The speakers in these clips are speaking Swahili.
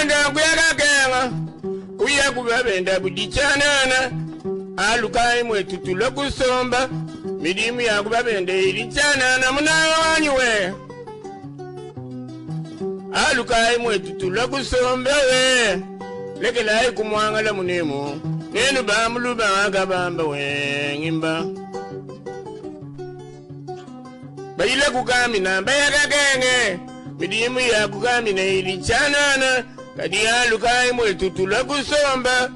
Yakupenda kuyakakenga kuyakubabenda budichanana alukai mwetu tulokusomba midimu yakubabenda ilichanana munawe wanyuwe alukai mwetu tulokusomba we lekelai kumwangala munemu nenu bamuluba wakabamba wengimba bayile kukamina bayakakenge midimu yakukamina ilichanana kadi alukai mwetu tulokusomba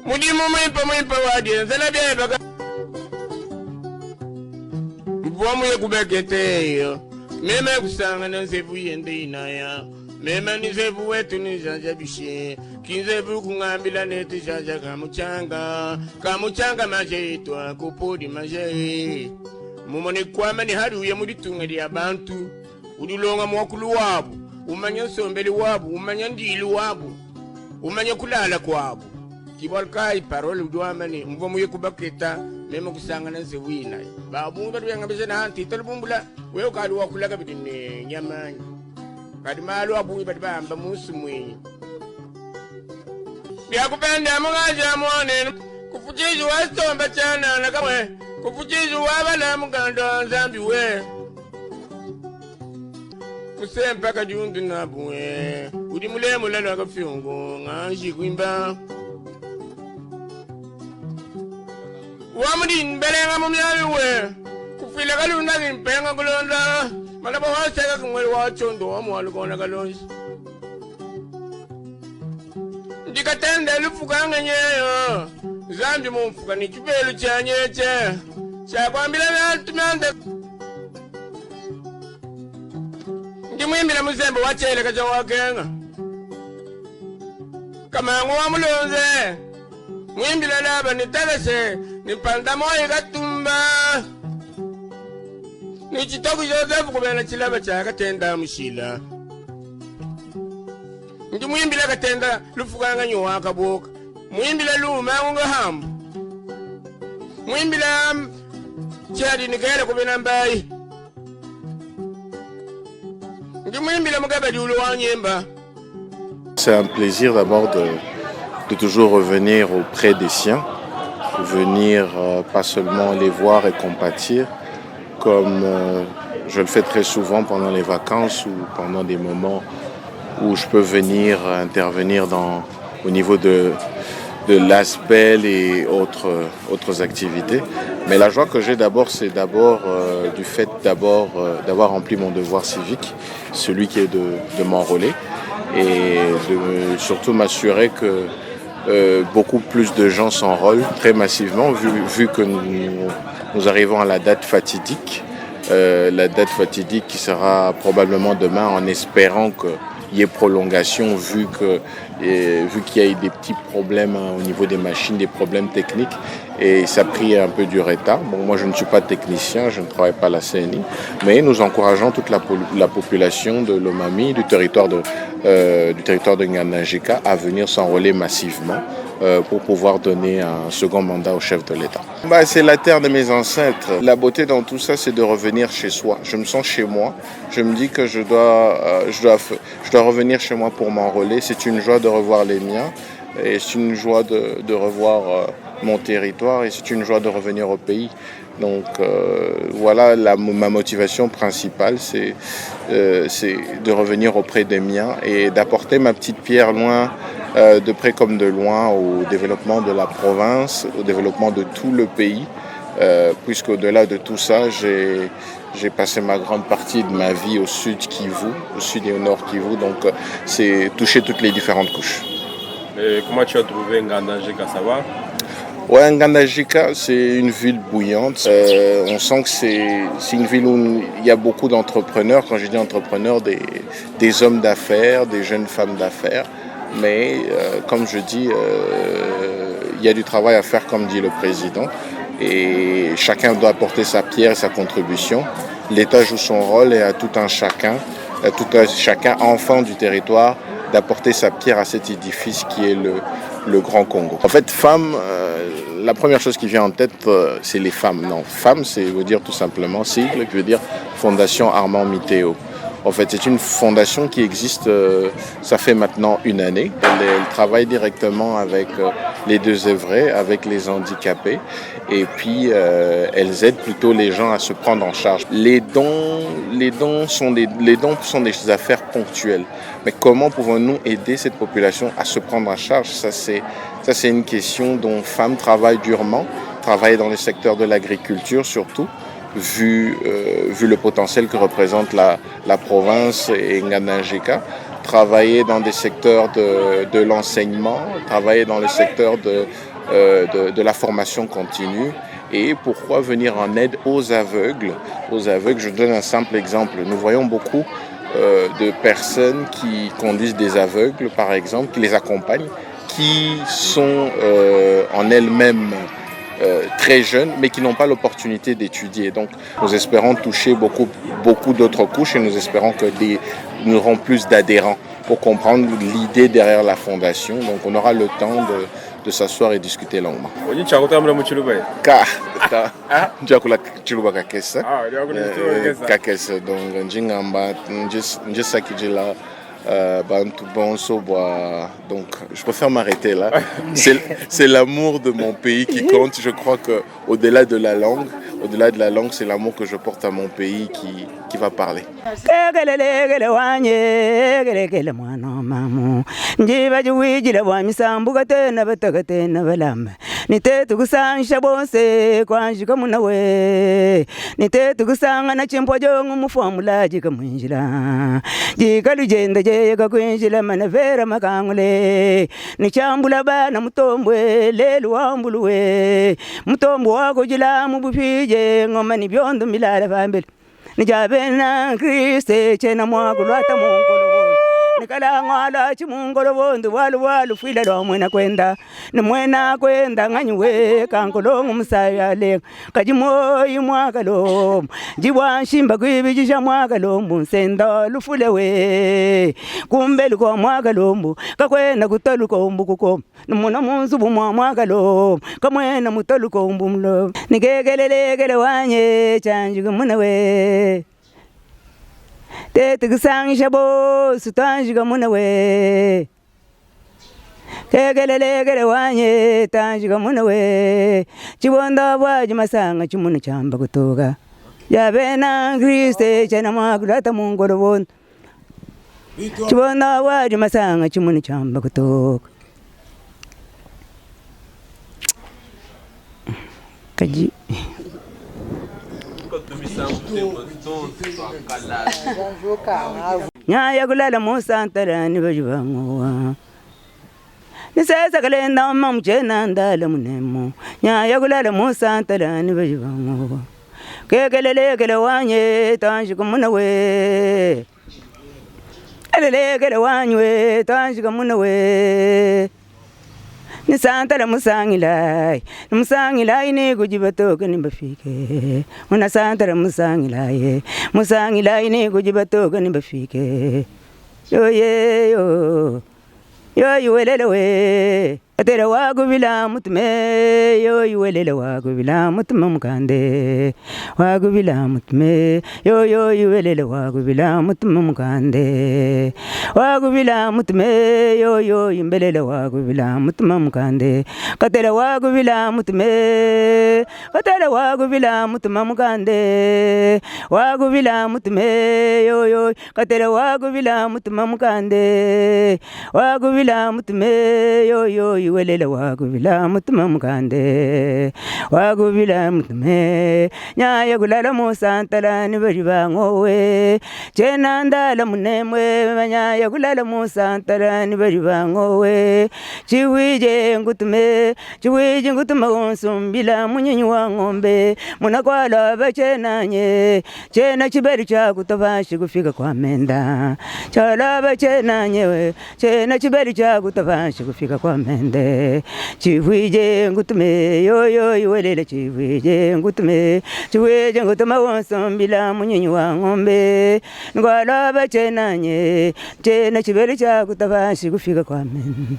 mudimu mwipa wadie nzala byebaka mpuamu yekubeketeyo mema kusanga na nsevu yende inaya mema ni nsevu wetu ni janja bishe kinzevu kungambila neti janja kamuchanga majeitwa kupudi maje mumoni kwama ni haruye muditunga lya bantu udulonga mwakulu wabu umanya sombeli wabu umanya ndili wabu umanya kulala kwabu kibalkai parole udwamani mvomu yekubaketa mema kusanga na nsevu inaya babu ngabya ngabese na anti tolubumbula wewe kali wakulaga bidine nyamanya kadi malu abuyi badi bamba musu mwenye byakupenda mugaja mwone kufujizu wasomba chana nakamwe kufujizu wabala mugando nzambi we kusempa kajundu nabuwe udi mulemu lalo akafyungu nganji kwimba wamudi nbelenga mumyabi we kufila kalunda zimpenga kulonda malaba waseka kumweli wachondo wamualukona kalonji ndikatenda lufukanga nyeyo zambi mumfuka ni chupelu chanyeche chakwambila vyatumanda ndimwimbila muzembe wachele kacha wakenga kamangu wamulonze mwimbila laba nitalese nipanda moyi katumba nichitoku Josefu kubena chilaba chakatenda mushila ndi mwimbila katenda lufukanga nyuwa kaboka mwimbila luma unga hambu mwimbila chadi nikera kubena mbayi ndi mwimbila mugabadi ulo wanyemba. C'est un plaisir d'abord de toujours revenir auprès des siens, venir pas seulement les voir et compatir, comme je le fais très souvent pendant les vacances ou pendant des moments où je peux venir intervenir au niveau de l'ASPEL et autres activités. Mais la joie que j'ai d'abord, c'est du fait d'avoir rempli mon devoir civique, celui qui est de m'enrôler, et de surtout m'assurer que beaucoup plus de gens s'enrôlent très massivement, vu que nous arrivons à la date fatidique. La date fatidique qui sera probablement demain, en espérant qu'il y ait prolongation, vu qu'il y a eu des petits problèmes au niveau des machines, des problèmes techniques, et ça a pris un peu du retard. Bon, moi je ne suis pas technicien, je ne travaille pas à la CNI, mais nous encourageons toute la population de Lomami, du territoire de Nganajika, à venir s'enrôler massivement pour pouvoir donner un second mandat au chef de l'État. C'est la terre de mes ancêtres. La beauté dans tout ça, c'est de revenir chez soi. Je me sens chez moi. Je me dis que je dois revenir chez moi pour m'enrôler. C'est une joie de revoir les miens. Et c'est une joie de revoir mon territoire. Et c'est une joie de revenir au pays. Donc voilà ma motivation principale, c'est de revenir auprès des miens et d'apporter ma petite pierre loin, de près comme de loin, au développement de la province, au développement de tout le pays, puisqu'au-delà de tout ça, j'ai passé ma grande partie de ma vie au sud Kivu, au sud et au nord Kivu, donc c'est toucher toutes les différentes couches. Et comment tu as trouvé Nganajika, ça va? Ouais, Nganajika, c'est une ville bouillante. On sent que c'est une ville où il y a beaucoup d'entrepreneurs. Quand je dis entrepreneurs, des hommes d'affaires, des jeunes femmes d'affaires. Mais comme je dis, il y a du travail à faire, comme dit le président. Et chacun doit apporter sa pierre et sa contribution. L'État joue son rôle et à tout un chacun, enfant du territoire, d'apporter sa pierre à cet édifice qui est le Grand Congo. En fait, femmes, la première chose qui vient en tête, c'est les femmes. Non, femmes, c'est veut dire tout simplement sigle, qui veut dire Fondation Armand Mitéo. En fait, c'est une fondation qui existe, ça fait maintenant une année. Elle travaille directement avec les deux œuvrés, avec les handicapés. Et puis, elles aident plutôt les gens à se prendre en charge. Les dons sont des affaires ponctuelles. Mais comment pouvons-nous aider cette population à se prendre en charge? Ça, c'est une question dont femmes travaillent durement, travaillent dans le secteur de l'agriculture surtout. Vu le potentiel que représente la province et Nganajika, travailler dans des secteurs de l'enseignement, travailler dans le secteur de la formation continue. Et pourquoi venir en aide aux aveugles? Je donne un simple exemple. Nous voyons beaucoup de personnes qui conduisent des aveugles, par exemple, qui les accompagnent, qui sont en elles-mêmes très jeunes, mais qui n'ont pas l'opportunité d'étudier. Donc, nous espérons toucher beaucoup d'autres couches et nous espérons que nous aurons plus d'adhérents pour comprendre l'idée derrière la fondation. Donc, on aura le temps de s'asseoir et discuter longuement. Donc je préfère m'arrêter là. C'est l'amour de mon pays qui compte. Je crois que au-delà de la langue, c'est l'amour que je porte à mon pays qui va parler. Nitetu kusangisha bonse kwanjika munawe nitetu kusanga na chimpojo ngumufamula jika mwinjila jika lugenda jeka kwinjila manavera makangule nichambula bana mutombwe lelu wambuluwe mutombo wako jila mubufije ngoma ni byondo milala fambele nijabena Kriste chena mwako lwata mungolo nikala ngala chimungolo bondu walu fila lo mwena kwenda ni mwena kwenda nganywe kankolo ngumsayale kajimoyi mwakalo jiwa shimba kwibijisha mwakalo munsenda lufulewe kumbe luko mwakalo kakwenda kutaluko mbukuko numuna munzubu mwakalo kamwena mutaluko mbumlo nigegelele wanye chanjuga munawe Tete kusangisha bo sutanjiga munawe Kegelele wanye tanjiga munawe Chibonda waji masanga chimuna chamba kutoga Yabena Kriste chana makulata mungolo won Chibonda waji masanga chimuna chamba kutoga Kaji Nyaya kulala musantara ni bajibangowa Nisesa kalenda mamchena ndala munemo Nyaya kulala musantara ni bajibangowa Kegelele wanye tanjika munawe Elele wanye tanjika munawe Ni santara musangilai ni kujibatoka ni bafike Una santara musangilai ni kujibatoka ni bafike yo yuwelele we Atera wagu bila mutume yo yuwelele wagu bila mutume mukande wagu bila mutume yo yuwelele wagu bila mutume mukande wagu bila mutume yo yimbelele wagu bila mutume mukande katera wagu bila mutume mukande wagu bila mutume yo katera wagu bila mutume mukande wagu bila mutume yo yiwelele wagu bila mutume mukande wagu bila mutume nyaya kulala musantala ni bajibangowe chena ndala munemwe nyaya kulala musantala ni bajibangowe chiwije ngutume unsumbila munyinyi wa ng'ombe munakwala bachenanye chena chiberi cha kutabashi kufika kwa menda chala bachenanye chena chiberi cha kutabashi kufika kwa menda Chiwije ngutume yo yuwelele chiwije ngutume wonsombila munyinyi wa ng'ombe ngwala bachenanye chena chiberi cha kutabashi kufika kwa menda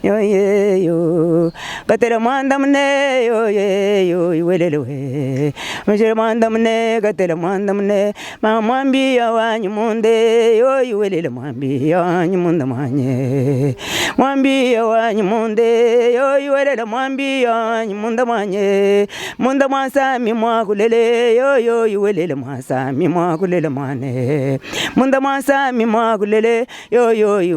yo ye yo gatera manda mne yo ye yo welele we mje manda mne gatera manda mne mamambi ya wanyu munde yo welele mambi ya wanyu munda manye mambi ya wanyu munde yo welele mambi ya wanyu munda manye munda masa mi mwa kulele yo welele masa mi mwa kulele mane munda masa mi mwa kulele yo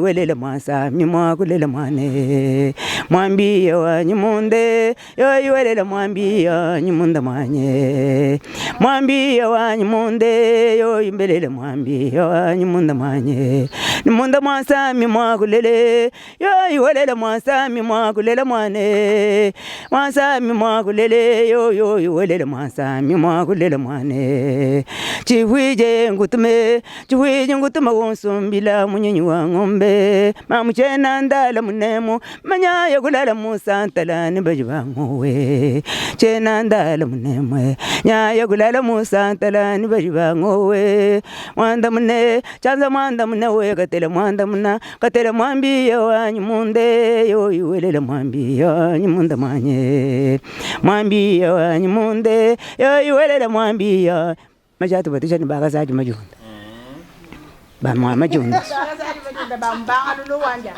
welele masa mi mwa kulele mane mwambi ya wanyu munde yo welele mwambi ya wanyu munda manye mwambi ya wanyu munde yo imbelele mwambi ya wanyu munda manye munda masa mi mwa kulele yo welele masa mi mwa kulele mane masa mi mwa kulele yo welele masa mi mwa kulele mane chiwije ngutume wonsumbila munyinyi wa ngombe mamuchena ndala munemo manya yagulala musantala ni bajibangowe chena ndala munemo nya yagulala musantala ni bajibangowe mwanda mune chanza mwanda mune we gatele mwanda muna gatele mwambi ya wanyu munde yo iwelele mwambi ya wanyu munda manye mwambi ya wanyu munde yo iwelele mwambi ya majatu batisha ni baga zaji majunda ba mwa majunda Ba mbanga lulu wanja.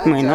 Mwenye